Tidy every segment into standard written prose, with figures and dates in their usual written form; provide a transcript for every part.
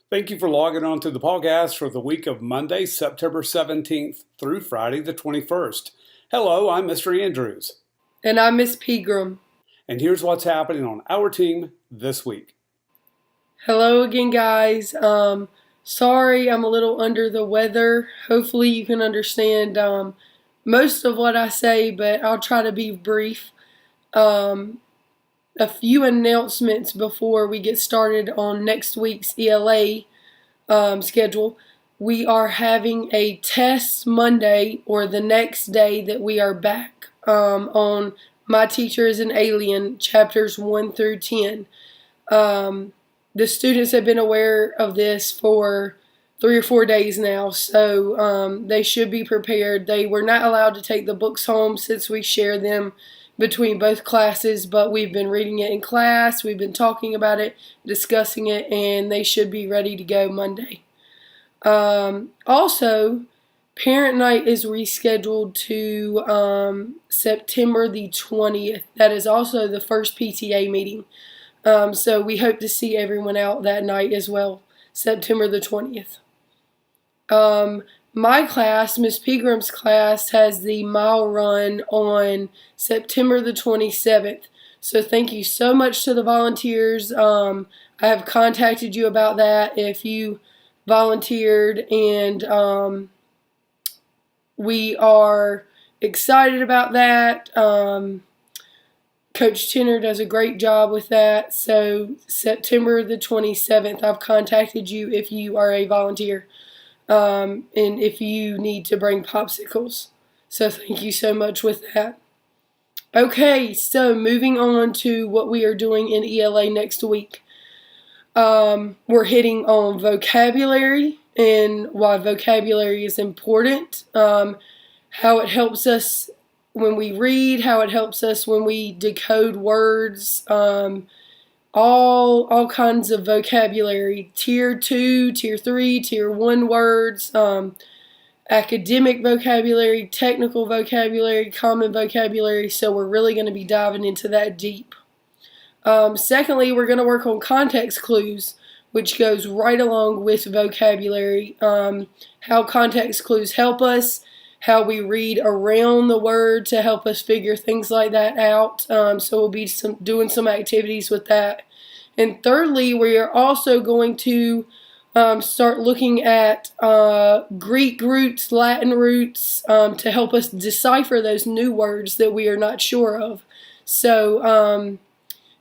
Thank you for logging on to the PawCast for the week of Monday, September 17th through Friday the 21st. Hello, I'm Mr. Andrews. And I'm Miss Pegram. And here's what's happening on our team this week. Hello again, guys. Sorry, I'm a little under the weather. Hopefully you can understand most of what I say, but I'll try to be brief. A few announcements before we get started on next week's ELA schedule. We are having a test Monday or the next day that we are back on My Teacher is an Alien, chapters 1 through 10. The students have been aware of this for 3 or 4 days now, so they should be prepared. They were not allowed to take the books home since we share them between both classes, but we've been reading it in class, we've been talking about it, discussing it, and they should be ready to go Monday. Also, Parent Night is rescheduled to September the 20th. That is also the first PTA meeting. So we hope to see everyone out that night as well, September the 20th. My class, Miss Pegram's class, has the mile run on September the 27th. So thank you so much to the volunteers. I have contacted you about that if you volunteered, and we are excited about that. Coach Tenner does a great job with that. So September the 27th, I've contacted you if you are a volunteer. And if you need to bring popsicles. So thank you so much with that. Okay, so moving on to what we are doing in ELA next week. We're hitting on vocabulary and why vocabulary is important, how it helps us when we read, how it helps us when we decode words, all kinds of vocabulary, tier 2, tier 3, tier 1 words, academic vocabulary, technical vocabulary, common vocabulary, so we're really going to be diving into that deep. Secondly, we're going to work on context clues, which goes right along with vocabulary, how context clues help us, how we read around the word to help us figure things like that out. So we'll be doing some activities with that. And thirdly, we are also going to start looking at Greek roots, Latin roots, to help us decipher those new words that we are not sure of. So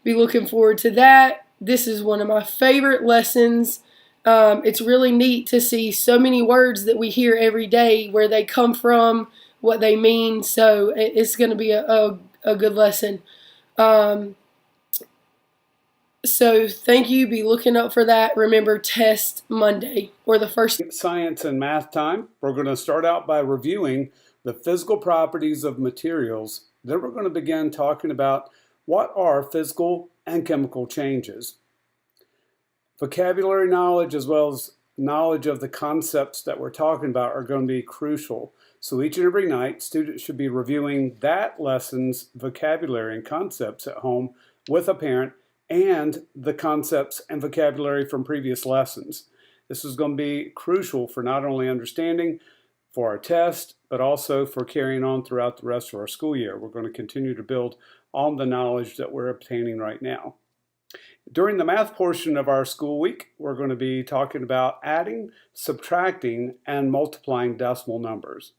be looking forward to that. This is one of my favorite lessons. It's really neat to see so many words that we hear every day, where they come from, what they mean. So it's going to be a good lesson. So thank you. Be looking up for that. Remember, test Monday or the first. Science and math time. We're going to start out by reviewing the physical properties of materials. Then we're going to begin talking about what are physical and chemical changes. Vocabulary knowledge as well as knowledge of the concepts that we're talking about are going to be crucial. So each and every night, students should be reviewing that lesson's vocabulary and concepts at home with a parent and the concepts and vocabulary from previous lessons. This is going to be crucial for not only understanding for our test, but also for carrying on throughout the rest of our school year. We're going to continue to build on the knowledge that we're obtaining right now. During the math portion of our school week, we're going to be talking about adding, subtracting, and multiplying decimal numbers.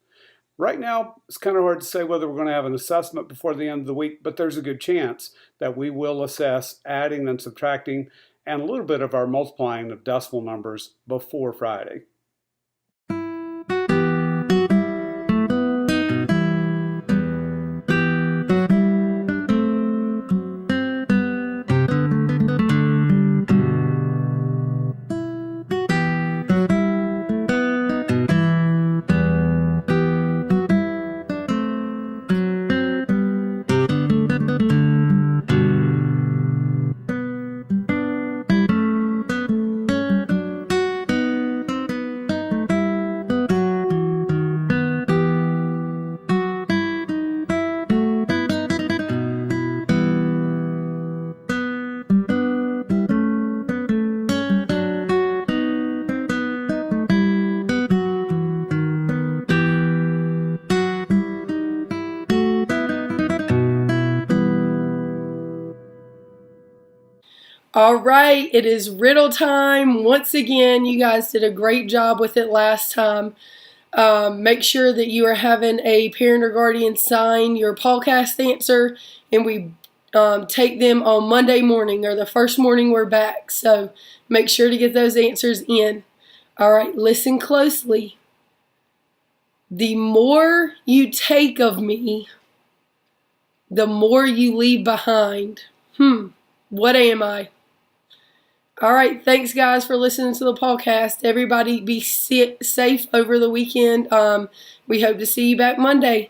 Right now, it's kind of hard to say whether we're going to have an assessment before the end of the week, but there's a good chance that we will assess adding and subtracting and a little bit of our multiplying of decimal numbers before Friday. All right, it is riddle time. Once again, you guys did a great job with it last time. Make sure that you are having a parent or guardian sign your PawCast answer, and we take them on Monday morning or the first morning we're back. So make sure to get those answers in. All right, listen closely. The more you take of me, the more you leave behind. What am I? All right, thanks guys for listening to the PawCast. Everybody be safe over the weekend. We hope to see you back Monday.